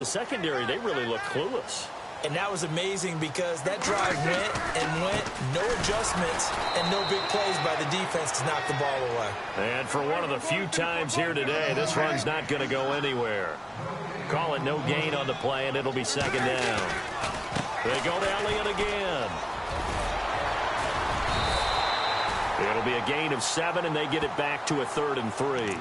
The secondary, they really look clueless. And that was amazing because that drive went and went, no adjustments, and no big plays by the defense to knock the ball away. And for one of the few times here today, this run's not going to go anywhere. Call it no gain on the play, and it'll be second down. They go to Elliott again. It'll be a gain of 7, and they get it back to a 3rd and 3.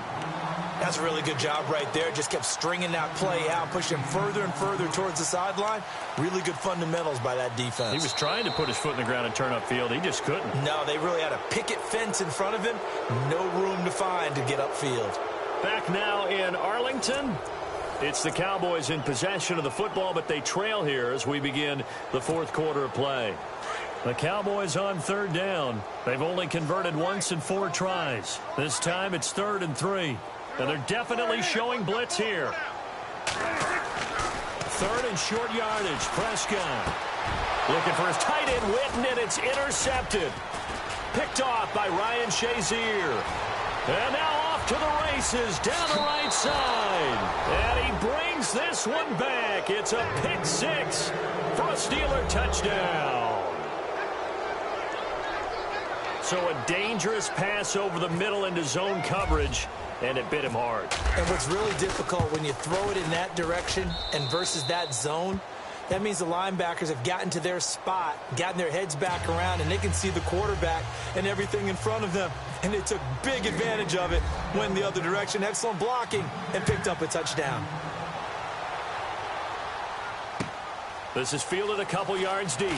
That's a really good job right there. Just kept stringing that play out, pushing him further and further towards the sideline. Really good fundamentals by that defense. He was trying to put his foot in the ground and turn upfield. He just couldn't. No, they really had a picket fence in front of him. No room to find to get upfield. Back now in Arlington. It's the Cowboys in possession of the football, but they trail here as we begin the 4th quarter of play. The Cowboys on 3rd down. They've only converted once in 4 tries. This time it's 3rd and 3. And they're definitely showing blitz here. 3rd and short yardage. Prescott looking for his tight end, Witten, and it's intercepted. Picked off by Ryan Shazier. And now off to the races down the right side. And he brings this one back. It's a pick 6 for a Steeler touchdown. So a dangerous pass over the middle into zone coverage. And it bit him hard. And what's really difficult when you throw it in that direction and versus that zone, that means the linebackers have gotten to their spot, gotten their heads back around, and they can see the quarterback and everything in front of them. And they took big advantage of it, went the other direction, excellent blocking, and picked up a touchdown. This is fielded a couple yards deep.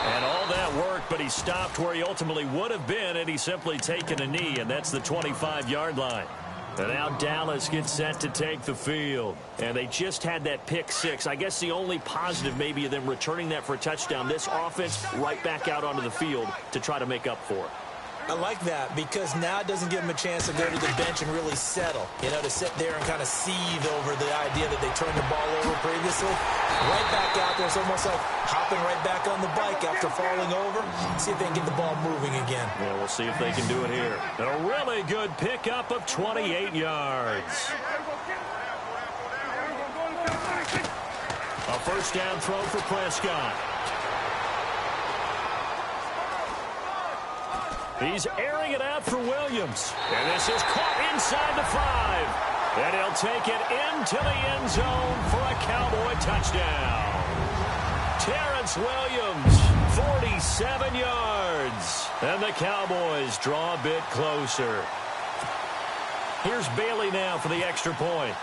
And all that worked, but he stopped where he ultimately would have been had he simply taken a knee, and that's the 25-yard line. And now Dallas gets set to take the field. And they just had that pick 6. I guess the only positive maybe of them returning that for a touchdown. This offense right back out onto the field to try to make up for it. I like that because now it doesn't give them a chance to go to the bench and really settle. You know, to sit there and kind of seethe over the idea that they turned the ball over previously. Right back out there. It's almost like hopping right back on the bike after falling over. See if they can get the ball moving again. Yeah, we'll see if they can do it here. A really good pickup of 28 yards. A first down throw for Prescott. He's airing it out for Williams. And this is caught inside the 5. And he'll take it into the end zone for a Cowboy touchdown. Terrence Williams, 47 yards. And the Cowboys draw a bit closer. Here's Bailey now for the extra point.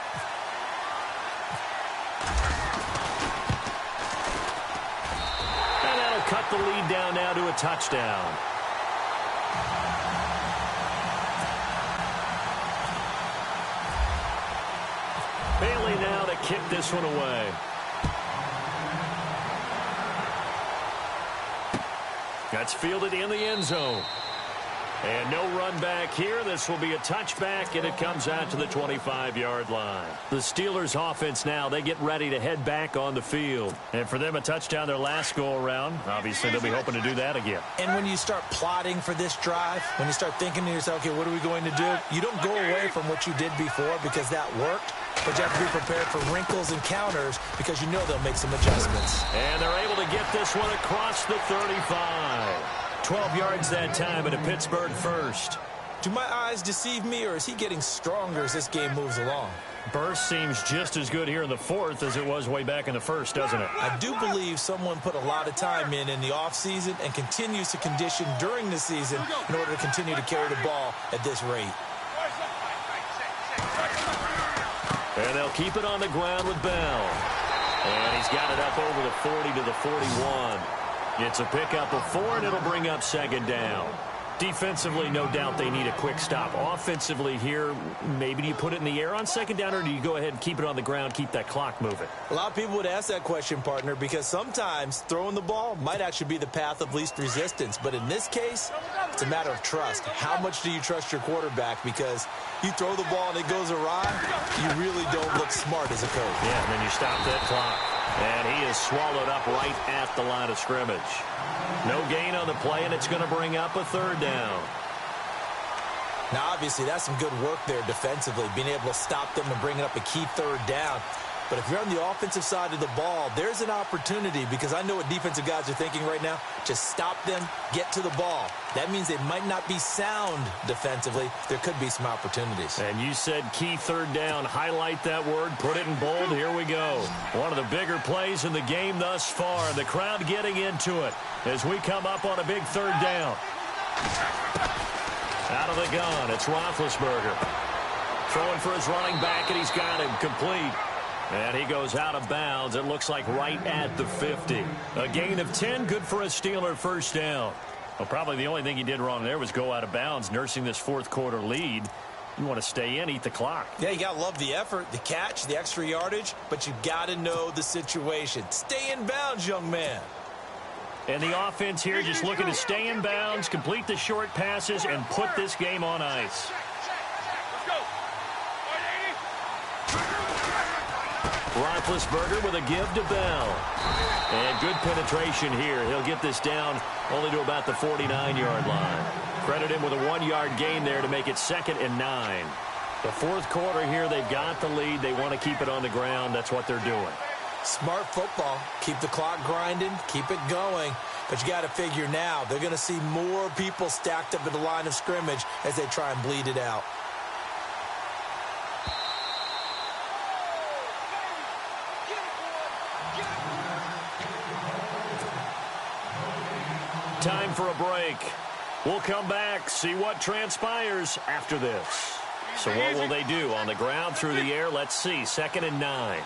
And that'll cut the lead down now to a touchdown. Bailey now to kick this one away. That's fielded in the end zone. And no run back here. This will be a touchback, and it comes out to the 25-yard line. The Steelers' offense now, they get ready to head back on the field. And for them, a touchdown their last go-around. Obviously, they'll be hoping to do that again. And when you start plotting for this drive, when you start thinking to yourself, okay, what are we going to do? You don't go away from what you did before because that worked. But you have to be prepared for wrinkles and counters because you know they'll make some adjustments. And they're able to get this one across the 35. 12 yards that time at a Pittsburgh first. Do my eyes deceive me, or is he getting stronger as this game moves along? Burst seems just as good here in the 4th as it was way back in the 1st, doesn't it? I do believe someone put a lot of time in the offseason and continues to condition during the season in order to continue to carry the ball at this rate. And they'll keep it on the ground with Bell. And he's got it up over the 40 to the 41. It's a pickup of 4, and it'll bring up second down. Defensively, no doubt they need a quick stop. Offensively here, maybe do you put it in the air on second down, or do you go ahead and keep it on the ground, keep that clock moving? A lot of people would ask that question, partner, because sometimes throwing the ball might actually be the path of least resistance. But in this case, it's a matter of trust. How much do you trust your quarterback? Because you throw the ball and it goes awry, you really don't look smart as a coach. Yeah, and then you stop that clock. And he is swallowed up right at the line of scrimmage. No gain on the play, and it's going to bring up a third down. Now, obviously, that's some good work there defensively, being able to stop them and bringing up a key third down. But if you're on the offensive side of the ball, there's an opportunity, because I know what defensive guys are thinking right now. Just stop them, get to the ball. That means they might not be sound defensively. There could be some opportunities. And you said key third down. Highlight that word. Put it in bold. Here we go. One of the bigger plays in the game thus far. The crowd getting into it as we come up on a big third down. Out of the gun, it's Roethlisberger. Throwing for his running back, and he's got him complete. And he goes out of bounds. It looks like right at the 50. A gain of 10, good for a Steeler first down. Well, probably the only thing he did wrong there was go out of bounds, nursing this fourth quarter lead. You want to stay in, eat the clock. Yeah, you got to love the effort, the catch, the extra yardage, but you got to know the situation. Stay in bounds, young man. And the offense here just looking to stay in bounds, complete the short passes, and put this game on ice. Roethlisberger with a give to Bell. And good penetration here. He'll get this down only to about the 49-yard line. Credit him with a 1-yard gain there to make it 2nd and 9. The fourth quarter here, they've got the lead. They want to keep it on the ground. That's what they're doing. Smart football. Keep the clock grinding. Keep it going. But you got to figure now, they're going to see more people stacked up at the line of scrimmage as they try and bleed it out. Time for a break. We'll come back, see what transpires after this. So what will they do? On the ground, through the air? Let's see. 2nd and 9.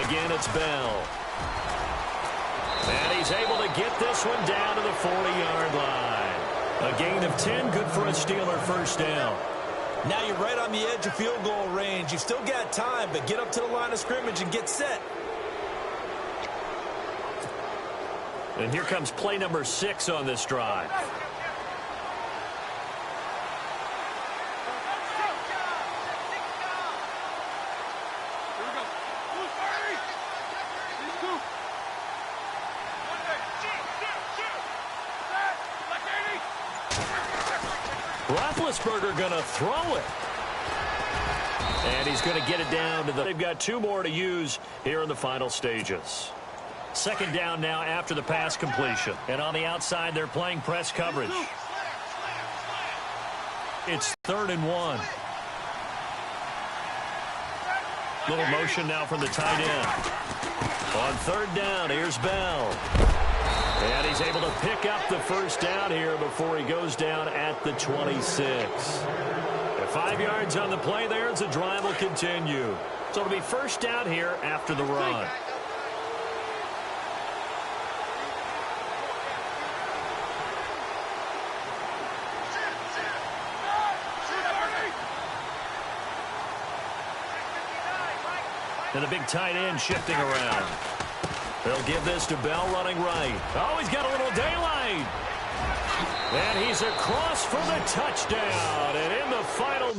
Again, it's Bell. And he's able to get this one down to the 40-yard line. A gain of 10, good for a Steeler first down. Now you're right on the edge of field goal range. You've still got time, but get up to the line of scrimmage and get set. And here comes play number 6 on this drive. Roethlisberger going to throw it. And he's going to get it down to the... They've got 2 more to use here in the final stages. 2nd down now after the pass completion. And on the outside, they're playing press coverage. It's 3rd and 1. Little motion now from the tight end. On 3rd down, here's Bell. And he's able to pick up the first down here before he goes down at the 26. 5 yards on the play there as the drive will continue. So it'll be first down here after the run. And the big tight end shifting around. They'll give this to Bell running right. Oh, he's got a little daylight. And he's across for the touchdown. And in the final...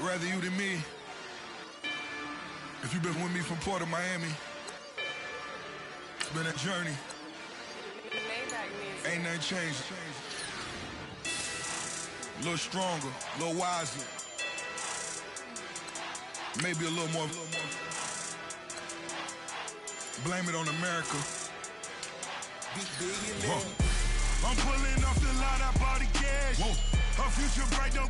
Rather you than me. If you've been with me from Port of Miami, it's been a journey. Ain't nothing changed. A little stronger, a little wiser. Maybe a little more. Blame it on America. I'm pulling off the lot, I bought the cash. Her future bright, don't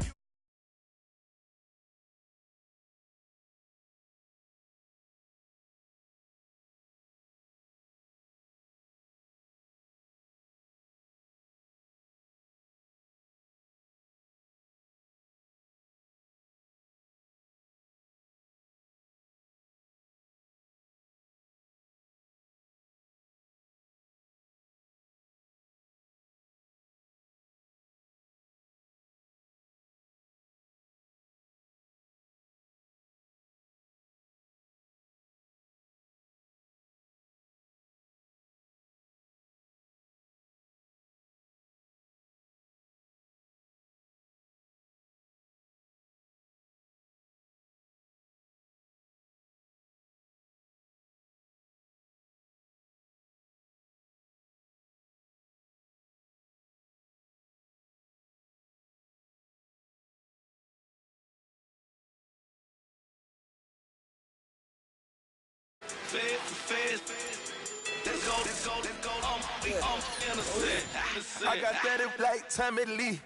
I got that like Tommy Lee.